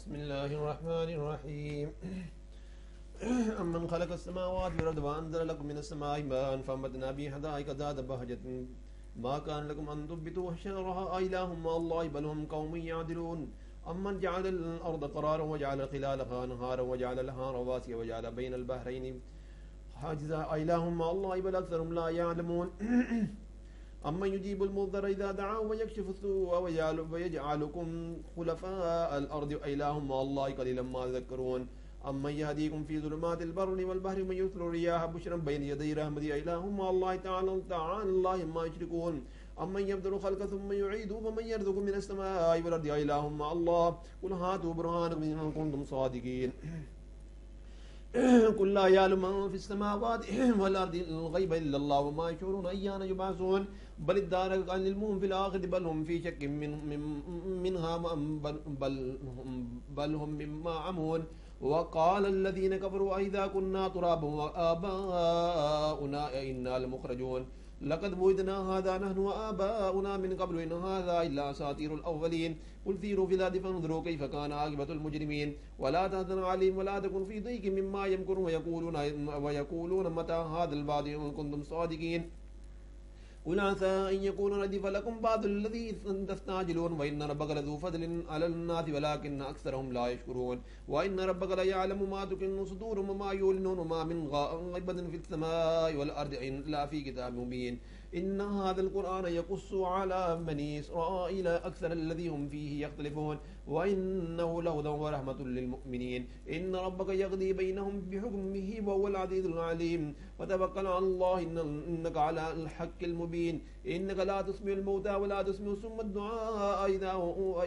بسم الله الرحمن الرحيم أمن خلق السماوات والأرض وأنزل لكم من السماء ماء فأنبتنا به حدائق ذات بهجة ما كان لكم أن تنبتوا شجرها أإله مع الله بل هم قوم يعدلون أمن جعل الأرض قرارا وجعل خلالها أنهارا وجعل لها رواسي وجعل بين البحرين حاجزا أإله مع الله بل أكثرهم لا يعلمون أمن يجيب المضطر إذا دعاه ويكشف السوء ويجعلكم خلفاء الأرض أإله مع الله قليلا ما تذكرون أمن يهديكم في ظلمات البر والبحر من يرسل الرياح بشرا بين يدي رحمته أإله مع الله تعالى الله ما يشركون أمن يبدأ الخلق ثم يعيده فمن يرزقكم من السماء والأرض أإله مع الله قل هاتوا برهانكم إن كنتم صادقين قل لا يعلم من في السماوات والأرض الغيب إلا الله وما يشعرون أيان يبعثون بل ادارك عن المهم في الآخرة بل هم في شك منها بل هم مما عمون وقال الذين كفروا أئذا كنا ترابا وآباؤنا أئنا لمخرجون لقد وعدنا هذا نحن وآباؤنا من قبل إن هذا إلا أساطير الأولين قل سيروا في الأرض فانظروا كيف كان عاقبة المجرمين ولا تحزن عليهم ولا تكن في ضيق مما يمكرون ويقولون متى هذا الوعد إن كنتم صادقين قل عسى أن يكون ردف لكم بعض الذي تستعجلون وإن ربك لذو فضل على الناس ولكن أكثرهم لا يشكرون وإن ربك ليعلم ما تكن صدورهم وما يعلنون وما من غائبة في السماء والأرض إلا في كتاب مبين إن هذا القرآن يقص على بني إسرائيل أكثر الذي هم فيه يختلفون وإنه لهدى ورحمة للمؤمنين إن ربك يقضي بينهم بحكمه وهو العزيز العليم وتوكل على الله إنك على الحق المبين إنك لا تسمع الموتى ولا تسمع ثم الدعاء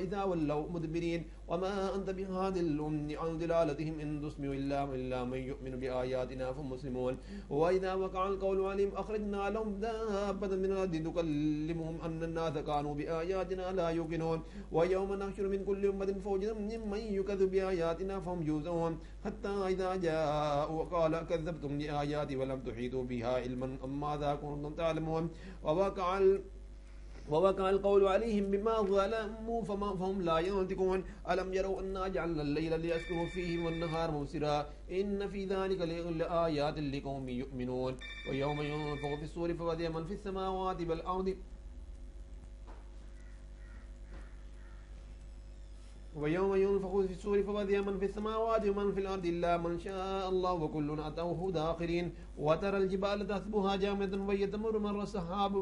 إذا ولوا مدبرين وما أنت بهاد الأم عن ضلالتهم إن تسمع إلا من يؤمن بآياتنا فهم مسلمون وإذا وقع القول عليهم أخرجنا لهم دابة من الأرض تكلمهم أن الناس كانوا بآياتنا لا يوقنون ويوم نحشر من كل أمة فوجا ممن يكذب بآياتنا فهم يوزعون حتى إذا جاءوا وقال كذبتم بآياتي ولم تحيطوا بها علما أم ماذا كنتم تعلمون ووقع القول عليهم بما ظلموا فهم لا ينطقون ألم يروا أنا جعلنا الليل ليسكنوا فيه والنهار مبصرا إن في ذلك لآيات لقوم يؤمنون ويوم ينفخ في الصور ففزع من في السماوات والأرض ويوم ينفخ في الصور ففزع من في السماوات ومن في الأرض إلا من شاء الله وكل أتوه داخرين وترى الجبال تحسبها جامدة وهي تمر مر سحاب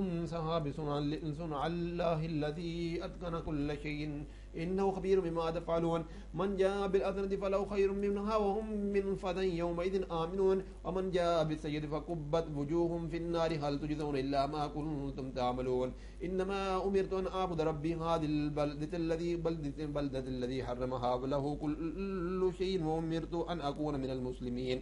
صنع الله الذي أتقن كل شيء إنه خبير بما تفعلون من جاء بالحسنة فله خير منها وهم من فضل يومئذ آمنون ومن جاء بالسيئة فكبت وجوههم في النار هل تجزون إلا ما كنتم تعملون إنما أمرت أن أعبد ربي هذه البلدة الذي حرمها وله كل شيء وأمرت أن أكون من المسلمين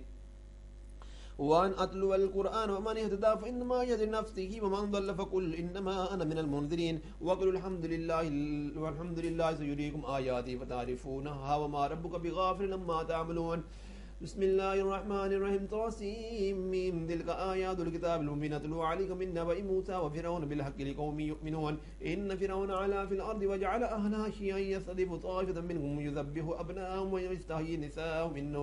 وأن أتلو القرآن ومن اهتدى فإنما يهدي نفسه ومن ضل فقل إنما أنا من المنذرين وقل الحمد لله سيريكم آياتي فتعرفونها وما ربك بغافل عما تعملون بسم الله الرحمن الرحيم طاسيم تلك آيات الكتاب المبين نتلو عليك من نبأ موسى وفرعون بالحق لقوم يؤمنون إن فرعون علا في الأرض وجعل أهلها شيعا يستضيف طائفة منهم يذبح أبناءهم ويستحيي نساءهم إنه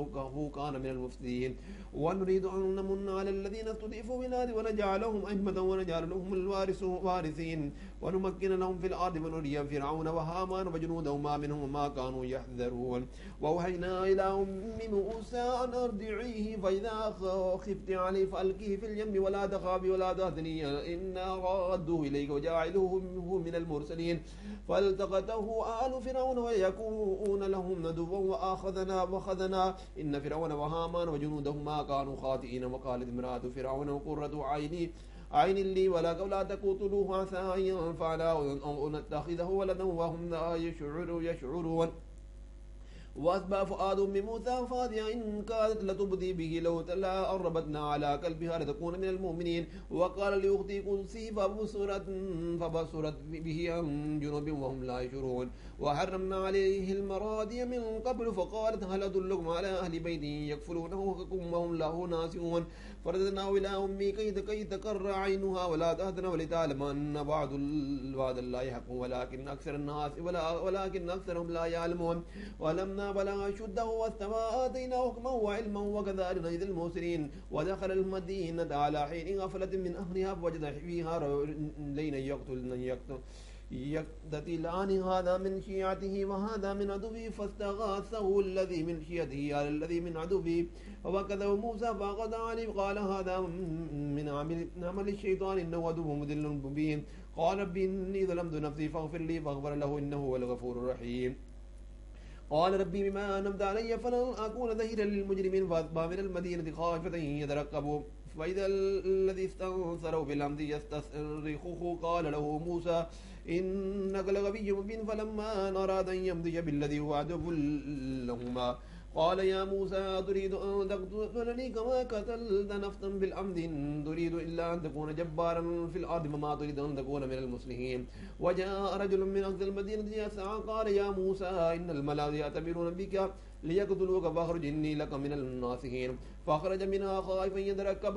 كان من المفسدين ونريد أن نمن على الذين استضعفوا في الأرض ونجعلهم أئمة ونجعل لهم الوارثين ونمكن لهم في الأرض ونري فرعون وهامان وجنودهما منهم وما كانوا يحذرون وأوحينا إلى أم موسى أن أرضعيه فإذا خفت عليه فألقيه في اليم ولا تخافي ولا تحزني إنا رادوه إليك وجاعلوه من المرسلين فالتقطه آل فرعون ويكون لهم ندوا وأخذنا إن فرعون وهامان وجنودهما كانوا خاطئين وقالت امرأة فرعون قرة عين لي ولك ولا تقتلوه عسى أن ينفعنا أو نتخذه ولدا وهم لا يشعرون وأصبح فؤاد أم موسى فاضيا إن كادت لتبدي به لولا أن ربطنا على قلبها لتكون من المؤمنين وقال لأختي قدسي فبصرت به عن جنوب وهم لا يشعرون وحرمنا عليه المراضي من قبل فقالت هل أدلكم على أهل بيت يكفلونه وهم له ناصحون فرددناه إلى أمي كي تقر عينها ولا تحزن ولتعلم أن وعد الله حق ولكن أكثرهم لا يعلمون ولما بلغ أشده واستوى آتيناه حكما وعلما وكذلك نجزي المحسنين ودخل المدينة على حين غفلة من أهلها فوجد فيها رجلين يقتتلان هذا من شيعته وهذا من عدوه فاستغاثه الذي من شيعته على الذي من عدوه فوكذه موسى فأخذ عليه قال هذا من عمل الشيطان إنه عدو مضل مبين قال رب إني ظلمت نفسي فاغفر لي فاغفر له إنه هو الغفور الرحيم قال ربي بما أنعمت علي فلن أكون ظهيرا للمجرمين فأصبح من المدينة خائفة يترقب فإذا الذي استنصره بالأمر يستصرخه قال له موسى إنك لغبي مبين فلما أن أراد أن يمضي بالذي هو عدو لهما قال يا موسى تريد أن تقتلني كما قتلت نفسا بالأمر إن تريد إلا أن تكون جبارا في الأرض وما تريد أن تكون من المصلحين وجاء رجل من أقصى المدينة يسعى قال يا موسى إن الملأ يأتمرون بك ليقتلوك فاخرج إني لك من الناصحين فأخرج منها خائفا يترقب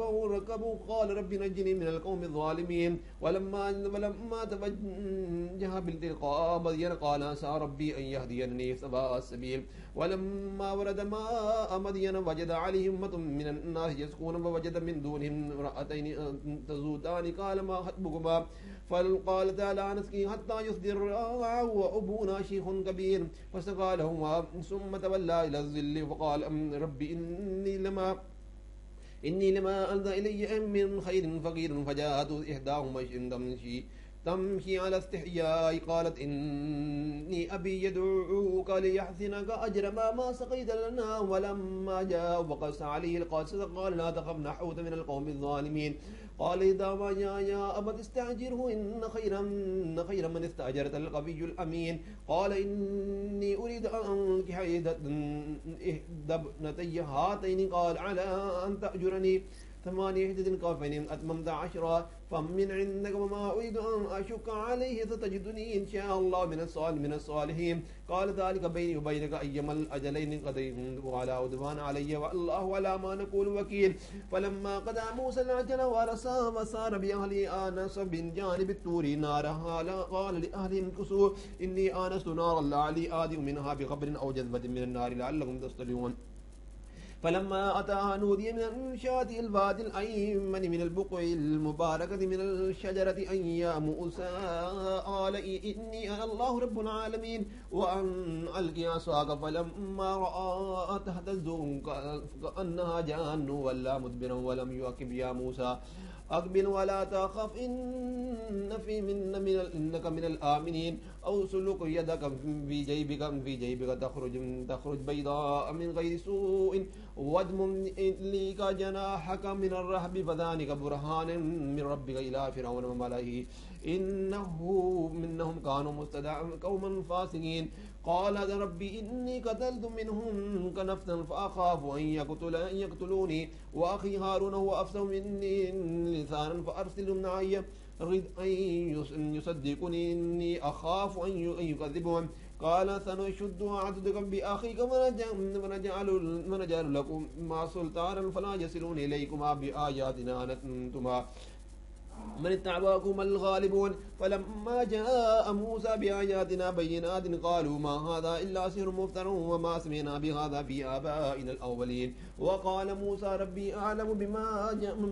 قال رب نجني من القوم الظالمين ولما توجه بالتلقاء مدين قال عسى ربي أن يهديني سواء السبيل ولما ورد ماء مدين وجد عليه أمة من الناس يسقون فوجد من دونهم امرأتين تذودان قال ما خطبكما فقالتا لا نسقي حتى يصدر الرعاء وأبونا شيخ كبير فسقى لهما ثم تولى إلى الظل فقال ربي إني لما أنزل إلي من خير فقير فجاءت إحداهما تمشي على استحياء قالت إني أبي يدعوك ليحسنك أجر ما سقيت لنا ولما جاء وقص عليه القصص قال لا تخف نحوت من القوم الظالمين قال إذا يا أبت استأجره إن خير من استأجرت القوي الأمين قال إني أريد أن أنكح إحدى ابنتي هاتين قال على أن تأجرني 8 حجج فإن أتممت 10 فمن عندك وما أريد أن أشك عليه ستجدني إن شاء الله من الصالحين قال ذلك بيني وبينك أيما الأجلين قضيت ولا عدوان علي والله على ما نقول وكيل فلما قضى موسى الأجل ورسى وسار بأهله آنس من جانب الطور نارا قال لأهلهم امكثوا إني آنست نارا لعلي آتي منها بخبر أو جذبة من النار لعلكم تصطلون فلما أتاها نودي من شاطئ الوادي الأيمن من البقع المباركة من الشجرة أن يا موسى قال إني أنا الله رب العالمين وأن ألقي عصاك فلما رأى تهتز كأنها جان ولا مدبرا ولم يعقب يا موسى أقبل ولا تخف إنك من الآمنين أو سلك يدك في جيبك تخرج بيضاء من غير سوء واضمم إليك جناحك من الرهب فذلك برهان من ربك إلى فرعون وملئه إنهم كانوا قوما فاسقين قال ربي إني قتلت منهم كنفسا فأخاف أن يقتلوني وأخي هارون هو أفصح مني لسانا فأرسل معي رد أن يصدقني إني أخاف أن يكذبون قال سنشد عضدك بأخيك ونجعل لكم مع سلطانا فلا يصلون إليكما بآياتنا أنتما من اتبعكم الغالبون فلما جاء موسى بآياتنا بينات قالوا ما هذا إلا سحر مفتر وما سمعنا بهذا في آبائنا الأولين وقال موسى ربي أعلم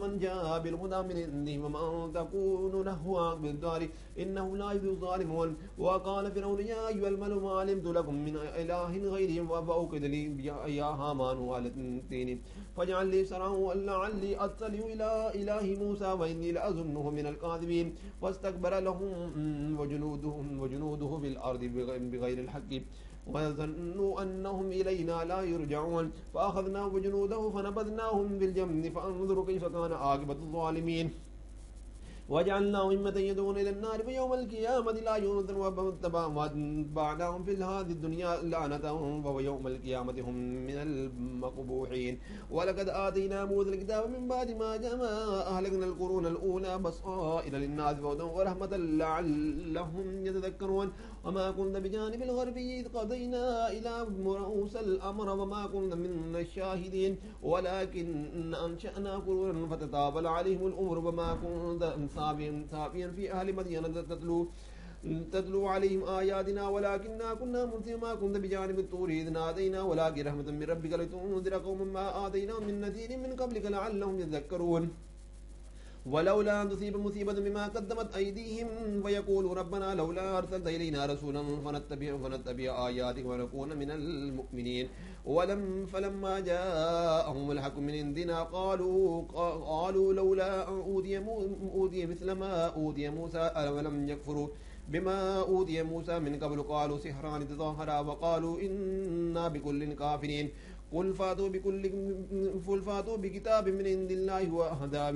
من جاء بالهدى من عنده ومن تكون له عاقبة الدار إنه لا يفلح الظالمون وقال فرعون يا أيها الملأ ما علمت لكم من إله غيري فأوقد لي يا هامان على الطين فاجعل لي سرعا لعلي أطلع إلى إله موسى وإني لأظنه من الكاذبين واستكبر لهم وجنوده في الأرض بغير الحق وظنوا أنهم إلينا لا يرجعون فأخذناه وجنوده فنبذناهم بالجم فانظروا كيف كان عاقبة الظالمين وجعلنا أئمة يدعون إلى النار ويوم القيامة لا ينصرون واتبعناهم في هذه الدنيا لعنة ويوم القيامة هم من المقبوحين ولقد آتينا موسى الكتاب من بعد ما جاء أهلكنا القرون الأولى بصائر للناس وهدى ورحمة لعلهم يتذكرون وما كنت بجانب الغربي إذ قضينا إلى موسى الأمر وما كنت من الشاهدين ولكن أنشأنا قرونا فتطاول عليهم الأمر وما كنت ثابيا في أهل مدين تتلو تتلو عليهم آياتنا ولكننا كنا مرسلين ما كنت بجانب الطور إذ نادينا ولكن رحمة من ربك لتنذر قوما ما آتيناهم من نذير من قبلك لعلهم يذكرون ولولا أن تصيب مصيبة بما قدمت أيديهم فيقولوا ربنا لولا أرسلت إلينا رسولا فنتبع آياتك ونكون من المؤمنين فلما جاءهم الحق من عندنا قالوا لولا أن أوتي مثل ما أوتي موسى أولم يكفروا بما أوتي موسى من قبل قالوا سحران تظاهرا وقالوا إنا بكل كافرين قل فاتوا بكتاب من عند الله وأهدى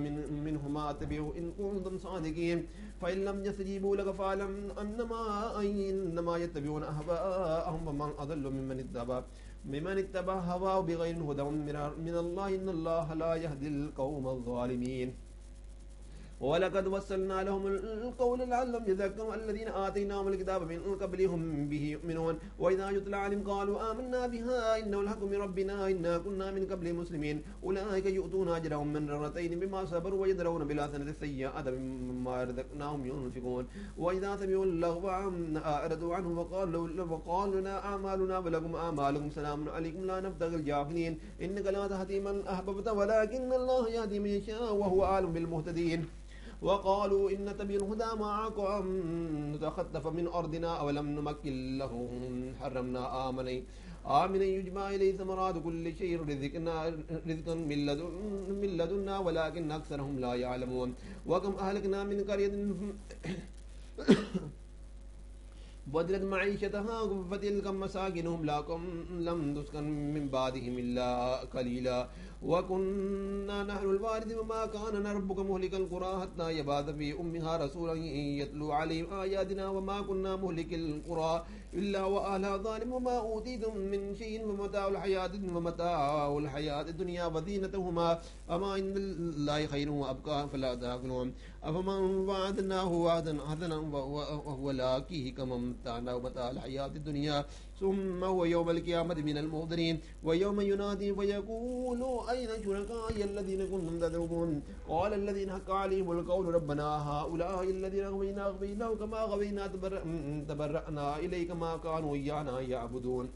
منهما أتبعه إن كنتم صادقين فإن لم يستجيبوا لك فاعلم إنما يتبعون أهواءهم ومن أضل ممن اتبع هواه بغير هدى من الله إن الله لا يهدي القوم الظالمين ولقد وصلنا لهم القول لعلهم يذكرون الذين آتيناهم الكتاب من قبلهم به يؤمنون وإذا يتلى عليهم قالوا آمنا بها إنه الحق من ربنا إنا كنا من قبل مسلمين أولئك يؤتون أجرهم من مرتين بما صبروا ويدرون بالحسنة السيئة مما رزقناهم ينفقون وإذا سمعوا اللغو أعرضوا عنه وقالوا لنا أعمالنا ولكم أعمالكم سلام عليكم لا نبتغي الجاهلين إنك لا تهدي من أحببت ولكن الله يهدي من يشاء وهو أعلم بالمهتدين وقالوا إن نتبع الهدى معكم نتخطف من أرضنا أولم نمكن لهم حرمنا آمنا يجمع إليه ثمرات كل شيء رزقا من لدنا ولكن أكثرهم لا يعلمون وكم أهلكنا من قرية بدلت معيشتها فتلك مساكنهم لم تسكن من بعدهم إلا قليلا وكنا نحن الوارث وما كان ربك مهلك القرى حتى يبعث في أمها رسولا يتلو عليهم آياتنا وما كنا مهلك القرى إلا وأهلها ظالم وما أوتيتم من شيء ومتاع الحياة الدنيا وزينتهما أما عند الله خير وأبقى فلا تأكلون أفمن وعدناه وعدا حسنا وهو لاقيه كمن متعناه متاع الحياة الدنيا ثم هو يوم القيامة من المحضرين ويوم ينادي فيقول أين شركائي الذين كنتم تدعون قال الذين حق عليهم القول ربنا هؤلاء الذين غويناهم كما غوينا تبرأنا إليك ما كانوا إيانا يعبدون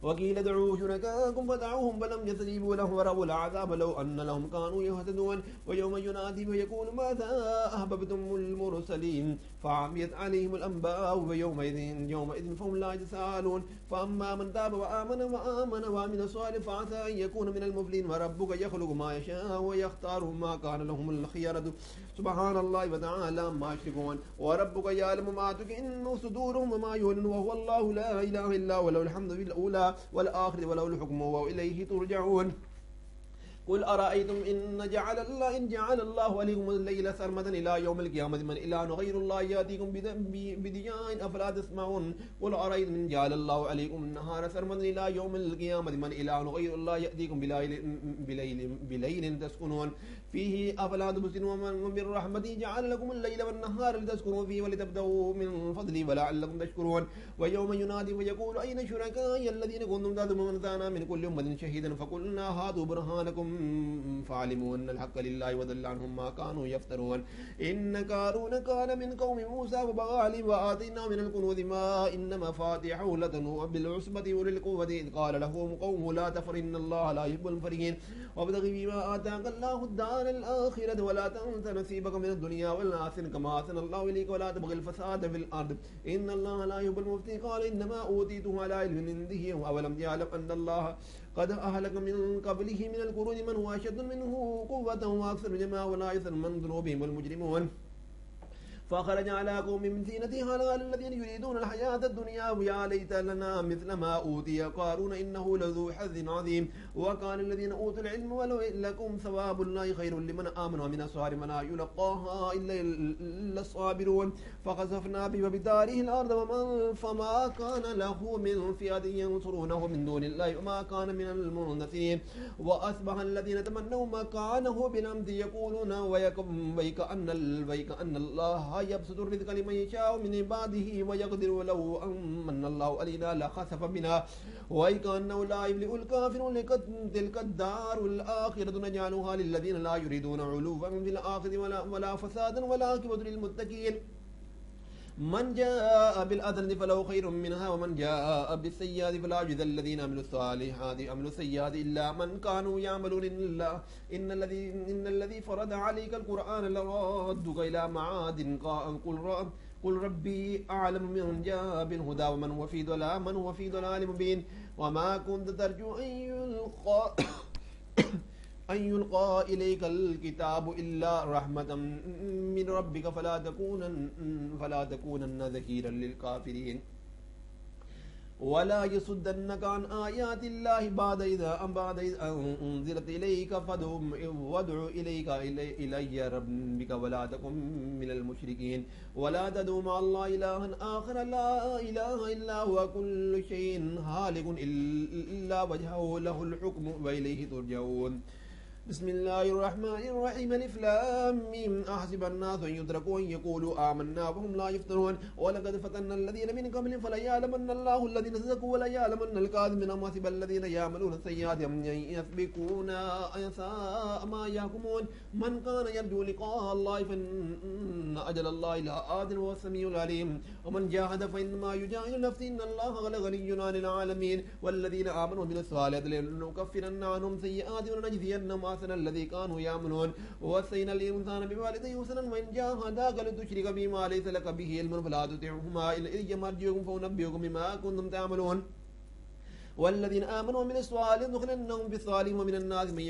وقيل ادعوا شركاءكم فدعوهم فلم يستجيبوا لهم ورأوا العذاب لو أن لهم كانوا يهتدون ويوم ينادي فيقول ماذا أحببتم المرسلين فعميت عليهم الأنباء يومئذ فهم لا يتساءلون فأما من تاب وآمن وعمل صالحا فعسى أن يكون من المفلحين وربك يخلق ما يشاء ويختار ما كان لهم الخيرة سبحان الله وتعالى ما يشركون وربك يعلم ما تكن صدورهم وما يعلن وهو الله لا إله إلا هو له الحمد في الأولى والآخر وله الحكم وإليه ترجعون قل أرأيتم إن جعل الله عليكم الليل سرمدا إلى يوم القيامة من إله غير الله يأتيكم بدياء أفلا تسمعون قل أرأيتم إن جعل الله عليكم النهار سرمدا إلى يوم القيامة من إله غير الله يأتيكم بليل تسكنون فيه أفلا تبصرون ومن رحمته جعل لكم الليل والنهار لتسكنوا فيه ولتبتغوا من فضله ولعلكم تشكرون ويوم ينادي ويقول أين شركائي الذين كنتم تزعمون أتانا من كل أمة شهيدا فقلنا هاتوا برهانكم فعلموا أن الحق لله وضل عنهم ما كانوا يفترون إن قارون كان من قوم موسى وبغى عليهم وآتيناه من الكنوز ما إن مفاتحه لتنوء بالعصبة أولي القوة إذ قال له قومه لا تفر إن الله لا يحب الفرحين وابتغ فيما آتاك الله الدار الآخرة ولا تنس نصيبك من الدنيا والآخرة كما أحسن الله إليك ولا تبغي الفساد في الأرض إن الله لا يحب المفسدين قال إنما أوتيته على علم عنده أولم يعلم أن الله قد أهلك من قبله من القرون من هو أشد منه قوة وأكثر جماعة ولا يسأل من ذنوبهم والمجرمون فخرج على قوم من زينتها قال الذين يريدون الحياة الدنيا ويا ليت لنا مثل ما أوتي قارون إنه لذو حظ عظيم وقال الذين أوتوا العلم ولو لكم ثواب الله خير لمن آمن ومن الصالحين ما يلقاها إلا الصابرون فخسفنا به وبداره الأرض فما كان له من فئة ينصرونه من دون الله وما كان من المنتصرين وأصبح الذين تمنوا مكانه بالأمس يقولون ويكأن الله يبسط الرزق لمن يشاء من عباده ويقدر ولو أمن الله علينا لخسف بنا وكأنه لا يفلح الكافرون تلك الدار الآخرة نجعلها للذين لا يريدون علوا في الآخرة ولا فسادا ولا عاقبة للمتقين من جاء بالحسنة فله خير منها ومن جاء بالسيئة فلا يجزى الذين عملوا الصالحات عملوا السيئات إلا من كانوا يعملون إن الذي فرض عليك القرآن لرادك إلى معاد قل ربي أعلم من جاء بالهدى ومن هو في ضلال مبين وما كنت ترجو أن يلقى إليك الكتاب إلا رحمة من ربك فلا تكونن ذكيرا للكافرين ولا يصدنك عن آيات الله بعد إذ أنزلت إليك وادع إلي ربك ولا تكن من المشركين ولا تدع مع الله إلها آخر لا إله إلا هو كل شيء هالك إلا وجهه له الحكم وإليه ترجعون بسم الله الرحمن الرحيم الف لام ميم أحسب الناس أن يتركوا أن يقولوا آمنا وهم لا يفتنون ولقد فتنا الذين من قبلهم فليعلمن الله الذين صدقوا وليعلمن الكاذبين أم حسب الذين يعملون السيئات أن يسبقونا ساء ما يحكمون من كان يرجو لقاء الله فإن أجل الله لآت وهو السميع العليم ومن جاهد فإنما يجاهد نفسه إن الله لغني عن العالمين والذين آمنوا بالصالحات لنكفرن عنهم سيئات ونجزينهم أحسن الذي كانوا يعملون ووصينا الإنسان بوالديه حسنا وإن جاهداك لتشرك بما ليس لك به علم فلا تطعهما إلي مرجعكم فأنبئكم بما كنتم تعملون والذين آمنوا من الصالحات ندخلنهم بالصالحين ومن الناس من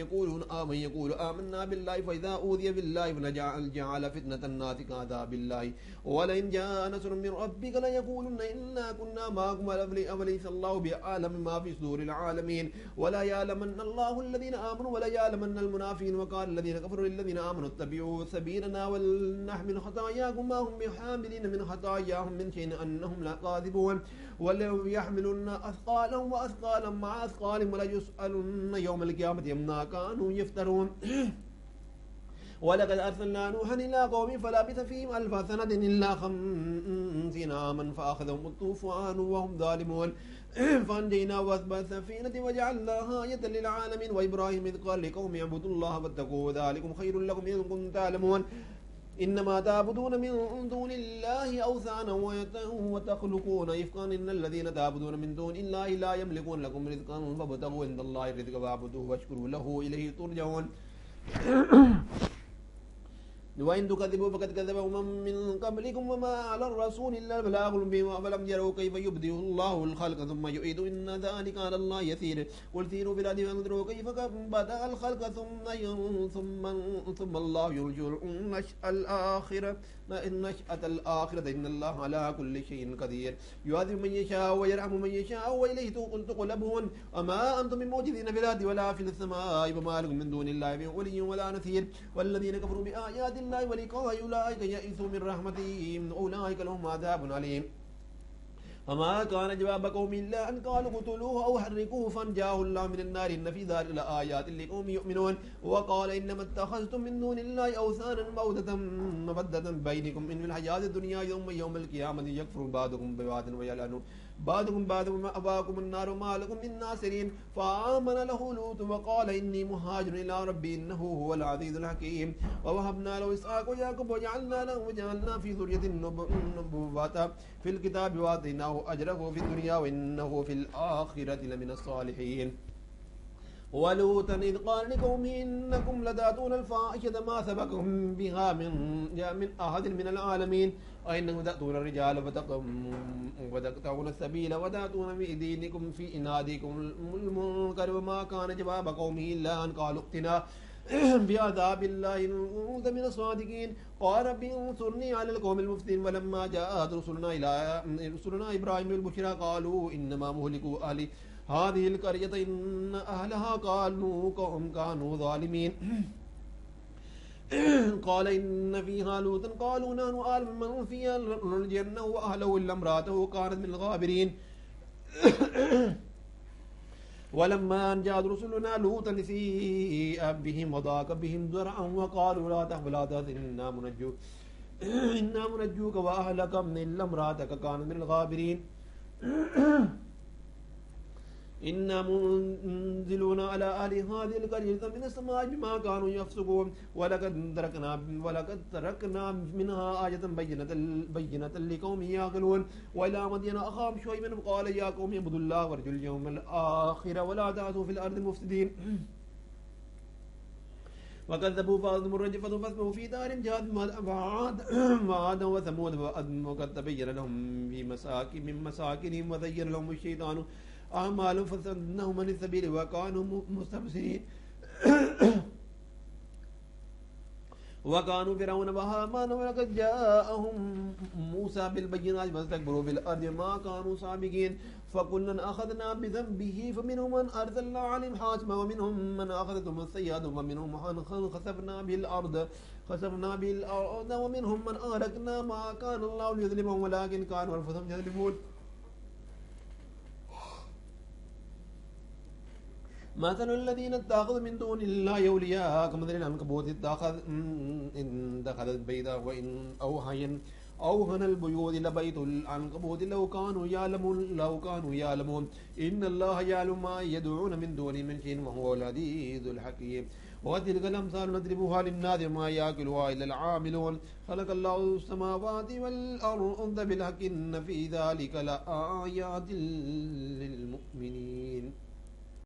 يقول آمنا بالله فإذا أوذي بالله فجعل فتنة الناس كعذاب الله ولئن جاء نصر من ربك ليقولن إنا كنا معكم أوليس الله بأعلم ما في صدور العالمين ولا يعلمن الله الذين آمنوا ولا يعلمن المنافقين وقال الذين كفروا للذين آمنوا اتبعوا سبيلنا ولنحمل خطاياكم ما هم بحاملين من خطاياهم من شيء أنهم لكاذبون ولو يحملن أثقالهم وأثقالا مع أثقالهم ولا يسألن يوم القيامة عما كانوا يفترون ولقد أرسلنا نوحا إلى قومه فلبث فيهم 1000 سنة إلا 50 عاما فأخذهم الطوفان وهم ظالمون فأنجينا وأثبت السفينة وجعلناها آية للعالمين وإبراهيم إذ قال لقومه اعبدوا الله واتقوه ذلكم خير لكم إن كنتم تعلمون إنما تعبدون من دون الله أوثانا وتخلقون إفكا إن الذين تعبدون من دون الله لا يملكون لكم رزقا فابتغوا عند الله الرزق واعبدوه واشكروا له إليه ترجعون وإن تكذبوا فقد كذب من قبلكم وما على الرسول إلا البلاغ المبين أفلم يروا كيف يبدئ الله الخلق ثم يعيد إن ذلك على الله يسير قل سيروا في الأرض فانظروا كيف بدأ الخلق ثم الله يرجع نشأة الآخرة إن الله على كل شيء قدير يعذب من يشاء ويرحم من يشاء وإليه تقلبون وما أنتم بموجودين في الأرض ولا في السماء وما لكم من دون الله من ولي ولا نصير والذين كفروا بآيات الله ولقائه أولئك يئسوا من رحمته أولئك لهم عذاب عليم وما كان جواب قوم إلا أن قالوا اقتلوه أو حرقوه فانجاه الله من النار إن في ذلك لآيات لقوم يؤمنون وقال إنما اتخذتم من دون الله أوثانا مودة بينكم إن في الحياة الدنيا يوم القيامة يكفر بعضكم ببعض ويلعنون بعضكم بعض ومأواكم النار وما لكم من ناصرين فآمن له لوط وقال إني مهاجر إلى ربي إنه هو العزيز الحكيم ووهبنا له إسحاق ويعقوب وجعلنا في ذرية النبوة في الكتاب وآتيناه أجره في الدنيا وإنه في الآخرة لمن الصالحين ولوطا إذ قال لقومه إنكم لتأتون الفاحشة ما سبقكم بها من أحد من العالمين أئنكم تأتون الرجال وتقطعون السبيل وتأتون بأيديكم في إنادكم المنكر وما كان جواب قومه إلا أن قالوا ائتنا بعذاب الله إن كنت من الصادقين قال رب انصرني على القوم المفسدين ولما جاءت رسلنا إبراهيم بالبشرى قالوا إنما مهلكوا أهل هذه القرية إن أهلها كانوا ظالمين قال إن فيها لوطا قالوا نحن أعلم من فيها لننجينه وأهله إلا امرأته كانت من الغابرين ولما أن جاءت رسلنا لوطا سيء بهم وضاق بهم ذرعا وقالوا لا تخف لا تحزن إنا منجوك وأهلك إلا امرأتك كانت من الغابرين إنا منزلون على أهل هذه القرية من السماء بما كانوا يفسقون ولقد تركنا منها آية بينة لقوم يعقلون وإلى مدين أخاهم شعيبا قال يا قوم اعبدوا الله وارجوا اليوم الآخر ولا تعثوا في الأرض مفسدين وكذبوا فأخذهم الرجفة فأصبحوا في دار جاثمة وعادا وثمود وقد تبين لهم من مساكنهم وزين لهم الشيطان أعمالهم فصدناهم عن السبيل وكانوا مستبصرين وكانوا فرعون وهامان ولقد جاءهم موسى بالبينات فاستكبروا في الأرض ما كانوا سابقين فكلا أخذنا بذنبه فمنهم من أرسلنا عليهم حاسبا ومنهم من أخذتهم السيئات ومنهم من خسفنا به الأرض ومنهم من أهلكنا ما كان الله ليظلمهم ولكن كانوا أنفسهم يظلمون مثل الذين اتخذوا من دون الله أولياء كمثل العنكبوت اتخذت بيتا وإن أوهن البيوت لبيت العنكبوت لو كانوا يعلمون إن الله يعلم ما يدعون من دونه من شيء وهو العزيز الحكيم وتلك الأمثال نضربها للناس وما يأكلها إلا العاملون خلق الله السماوات والأرض بالحق إن في ذلك لآيات للمؤمنين